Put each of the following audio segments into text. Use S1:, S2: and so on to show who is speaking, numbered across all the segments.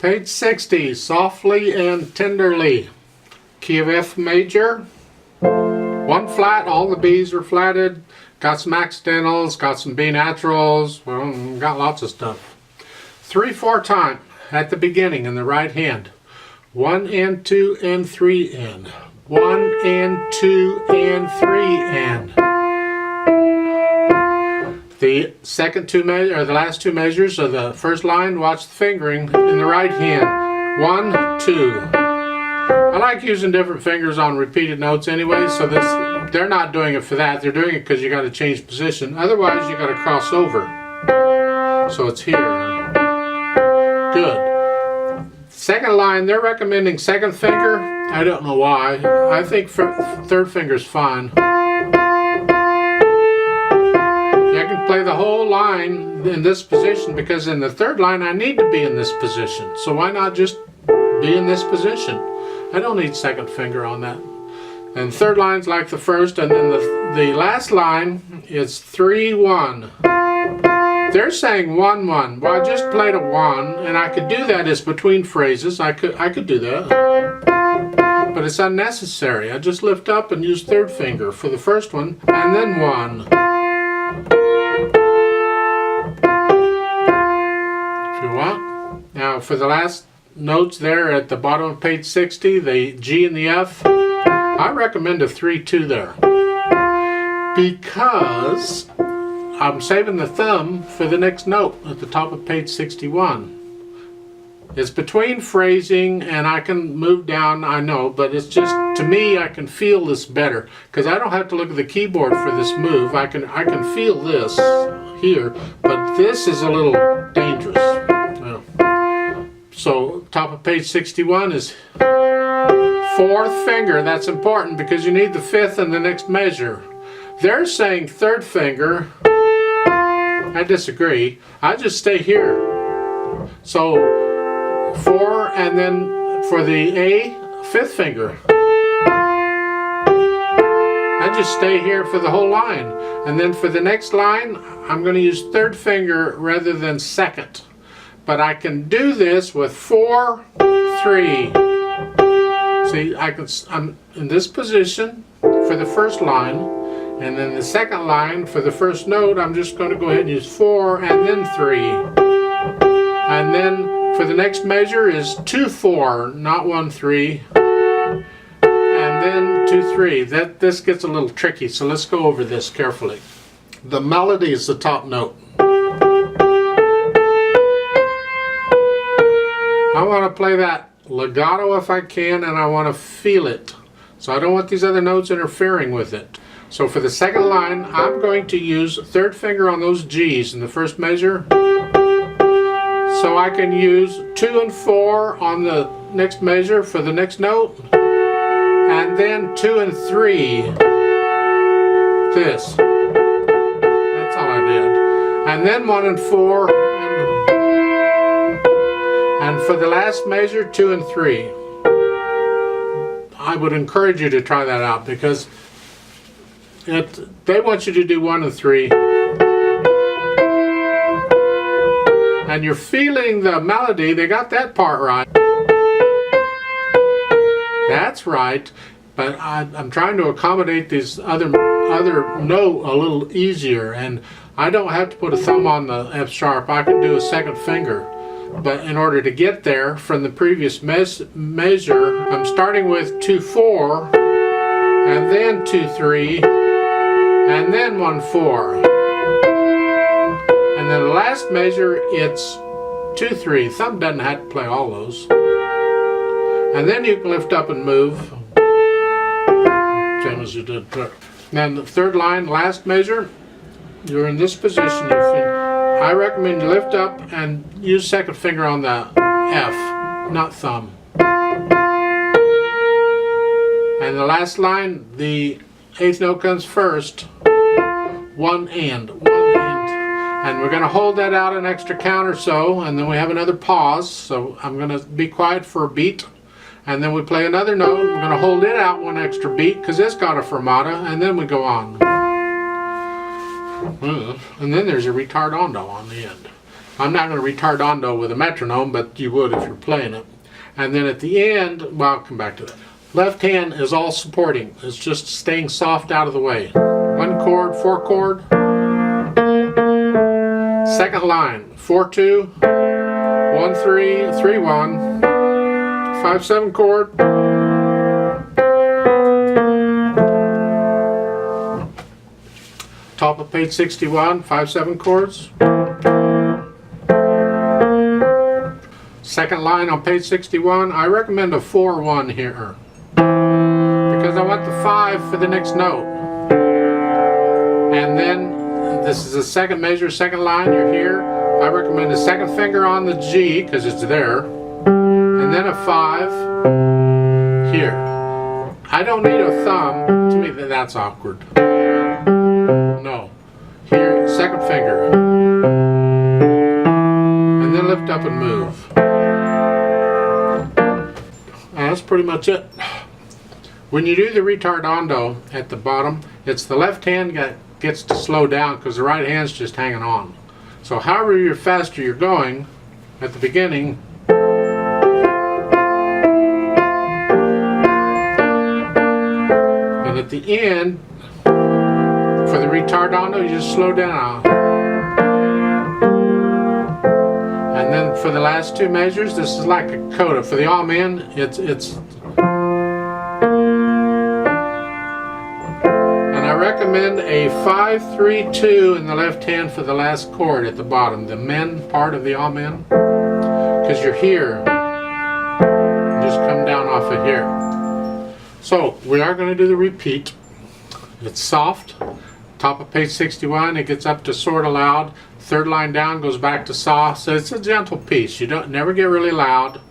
S1: Page 60, softly and tenderly. Key of F major. One flat, all the B's are flatted. Got some accidentals, got some B naturals, well, got lots of stuff. 3/4 time at the beginning in the right hand. 1 and 2 and 3 and. 1 and 2 and 3 and. The second two measures, or the last two measures of the first line, watch the fingering in the right hand. 1, 2. I like using different fingers on repeated notes anyway, so they're not doing it for that. They're doing it because you got to change position. Otherwise, you got to cross over. So it's here. Good. Second line, they're recommending second finger. I don't know why. I think third finger's fine. I can play the whole line in this position because in the third line I need to be in this position. So why not just be in this position? I don't need second finger on that. And third line's like the first, and then the last line is 3-1. They're saying 1-1. Well, I just played a 1, and I could do that as between phrases. I could do that. But it's unnecessary. I just lift up and use third finger for the first one, and then 1. If you want. Now for the last notes there at the bottom of page 60, the G and the F, I recommend a 3-2 there because I'm saving the thumb for the next note at the top of page 61. It's between phrasing and I can move down, I know, but it's just, to me, I can feel this better because I don't have to look at the keyboard for this move. I can feel this here, but this is a little dangerous. So top of page 61 is fourth finger. That's important because you need the fifth in the next measure. They're saying third finger. I disagree. I just stay here. So 4 and then for the A, fifth finger. I just stay here for the whole line. And then for the next line, I'm going to use third finger rather than second. But I can do this with 4, 3. See, I'm in this position for the first line, and then the second line for the first note, I'm just going to go ahead and use 4 and then 3. And then for the next measure is 2-4, not 1-3. And then 2-3. This gets a little tricky, so let's go over this carefully. The melody is the top note. I want to play that legato if I can, and I want to feel it. So I don't want these other notes interfering with it. So for the second line, I'm going to use third finger on those G's in the first measure. So I can use 2 and 4 on the next measure for the next note. And then 2 and 3. This. That's all I did. And then 1 and 4. And for the last measure, 2 and 3. I would encourage you to try that out because they want you to do 1 and 3. And you're feeling the melody. They got that part right. That's right. But I'm trying to accommodate this other note a little easier. And I don't have to put a thumb on the F sharp. I can do a second finger. But in order to get there from the previous measure, I'm starting with 2-4, and then 2-3, and then 1-4. And then the last measure, it's 2-3. Thumb doesn't have to play all those. And then you can lift up and move, same as you did there. Then the third line, last measure, you're in this position. I recommend you lift up and use second finger on the F, not thumb. And the last line, the eighth note comes first. 1 and. And we're going to hold that out an extra count or so, and then we have another pause. So I'm going to be quiet for a beat. And then we play another note. We're going to hold it out one extra beat because it's got a fermata, and then we go on. And then there's a ritardondo on the end. I'm not going to retardando with a metronome, but you would if you're playing it. And then at the end, well, I'll come back to that. Left hand is all supporting. It's just staying soft out of the way. 1 chord, 4 chord. Second line, 4-2, 1-3, 3-1, 5-7 chord. Top of page 61, 5-7 chords. Second line on page 61, I recommend a 4-1 here because I want the 5 for the next note. And then this is the second measure, second line, you're here. I recommend a second finger on the G because it's there, and then a 5 here. I don't need a thumb. To me, that's awkward. No. Here, second finger. And then lift up and move. That's pretty much it. When you do the retardando at the bottom, it's the left hand that gets to slow down because the right hand's just hanging on. So however faster you're going at the beginning, and at the end, for the retardando, you just slow down. And then for the last 2 measures, this is like a coda. For the amen, it's and I recommend a 5-3-2 in the left hand for the last chord at the bottom, the men part of the amen, because you're here. Just come down off of here. So we are going to do the repeat. It's soft. Top of page 61, it gets up to sort of loud. Third line down goes back to soft. So it's a gentle piece. You don't never get really loud.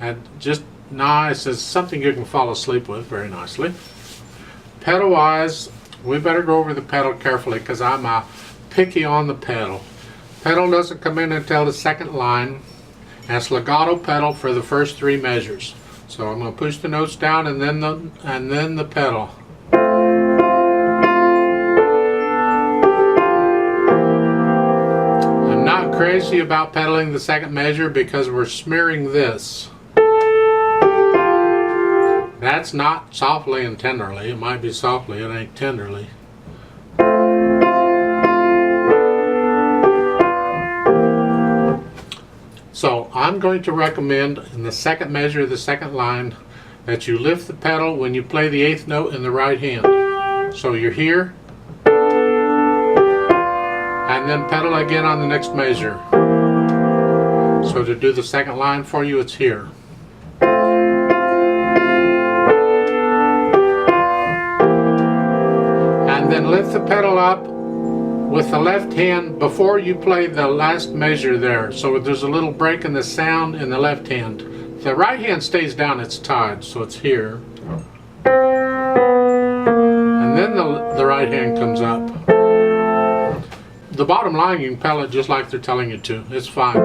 S1: And just nice. It's something you can fall asleep with very nicely. Pedal wise, we better go over the pedal carefully because I'm picky on the pedal. Pedal doesn't come in until the second line. And it's legato pedal for the first 3 measures. So I'm going to push the notes down and then the pedal. I'm not crazy about pedaling the second measure because we're smearing this. That's not softly and tenderly. It might be softly, it ain't tenderly. So I'm going to recommend in the second measure of the second line that you lift the pedal when you play the 8th note in the right hand. So you're here, and then pedal again on the next measure. So to do the second line for you, it's here. And then lift the pedal up with the left hand before you play the last measure there. So there's a little break in the sound in the left hand. The right hand stays down, it's tied, so it's here. And then the right hand comes up. The bottom line, you can pedal it just like they're telling you to. It's fine.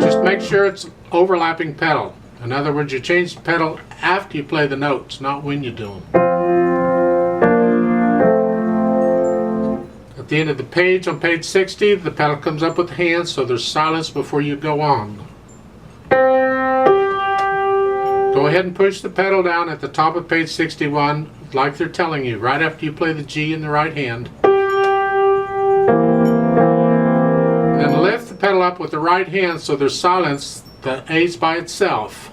S1: Just make sure it's overlapping pedal. In other words, you change the pedal after you play the notes, not when you do them. At the end of the page, on page 60, the pedal comes up with the hands, so there's silence before you go on. Go ahead and push the pedal down at the top of page 61, like they're telling you, right after you play the G in the right hand. Then lift the pedal up with the right hand so there's silence, the A's by itself.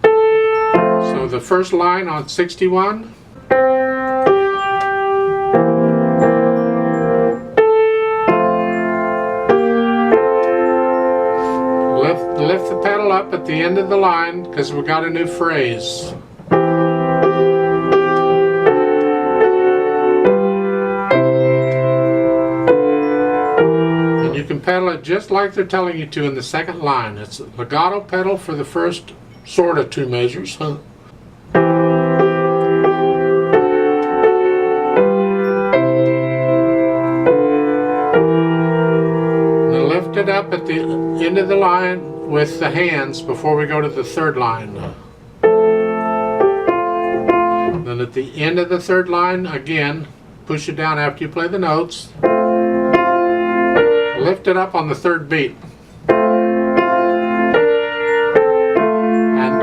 S1: So the first line on 61. Lift the pedal up at the end of the line because we got a new phrase. And you can pedal it just like they're telling you to in the second line. It's a legato pedal for the first sort of 2 measures. Then lift it up at the end of the line with the hands before we go to the third line. Then at the end of the third line, again, push it down after you play the notes. Lift it up on the third beat.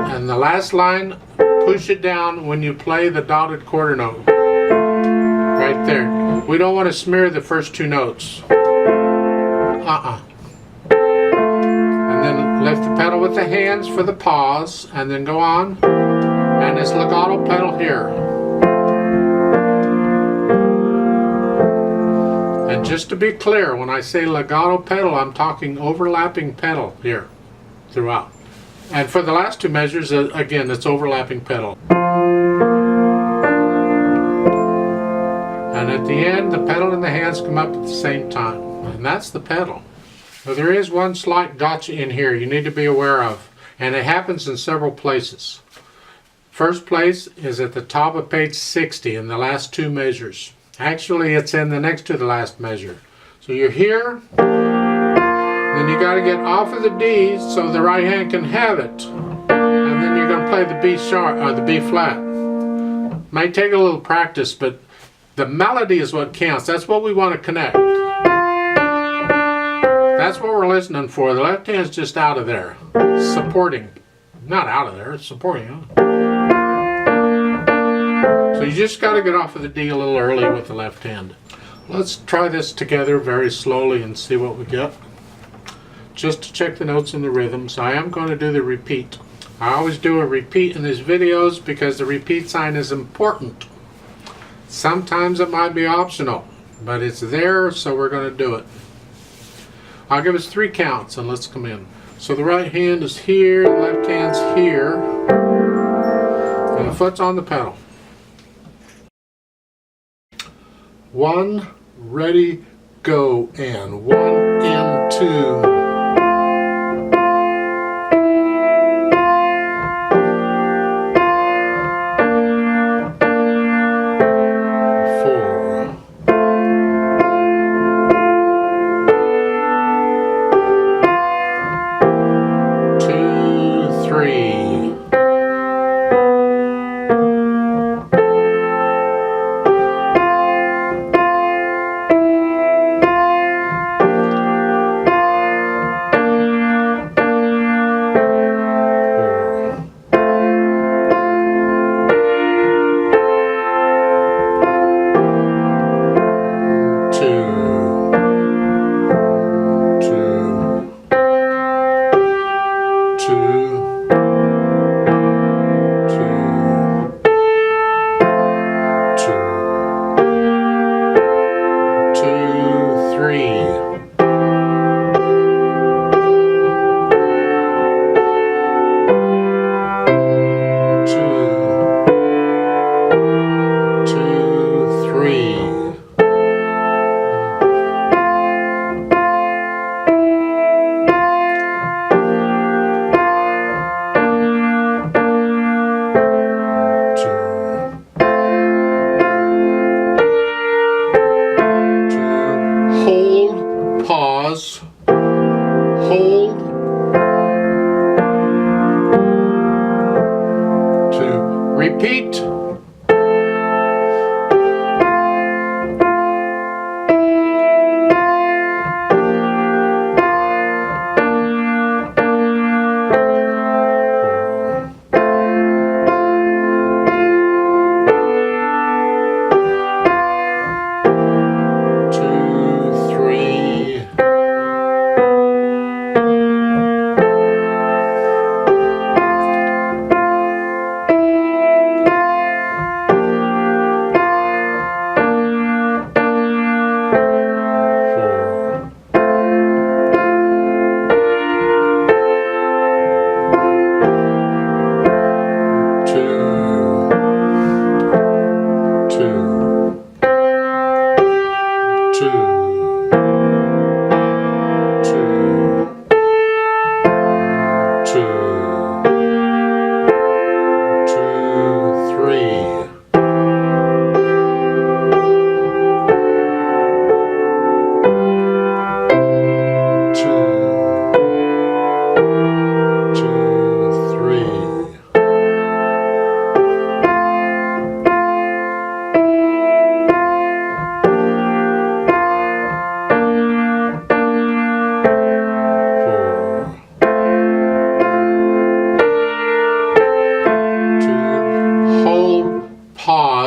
S1: And the last line, push it down when you play the dotted quarter note. Right there. We don't want to smear the first two notes. And then lift the pedal with the hands for the pause, and then go on. And this legato pedal here. And just to be clear, when I say legato pedal, I'm talking overlapping pedal here throughout. And for the last two measures, again, it's overlapping pedal. And at the end, the pedal and the hands come up at the same time. And that's the pedal. Now, there is one slight gotcha in here you need to be aware of. And it happens in several places. First place is at the top of page 60 in the last two measures. Actually, it's in the next to the last measure. So you're here. Then you got to get off of the D so the right hand can have it. And then you're going to play the B sharp or the B flat. Might take a little practice, but the melody is what counts. That's what we want to connect. That's what we're listening for. The left hand's just out of there. Supporting. Not out of there, it's supporting. So you just got to get off of the D a little early with the left hand. Let's try this together very slowly and see what we get. Just to check the notes and the rhythms, I am going to do the repeat. I always do a repeat in these videos because the repeat sign is important. Sometimes it might be optional, but it's there, so we're going to do it. I'll give us 3 counts and let's come in. So the right hand is here, the left hand's here, and the foot's on the pedal. 1, ready, go, and 1 and 2. Hold, to repeat,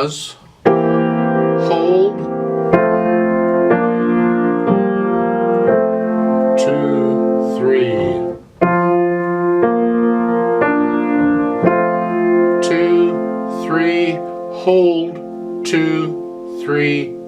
S1: pause, hold, 2, 3, 2, 3, hold, 2, 3,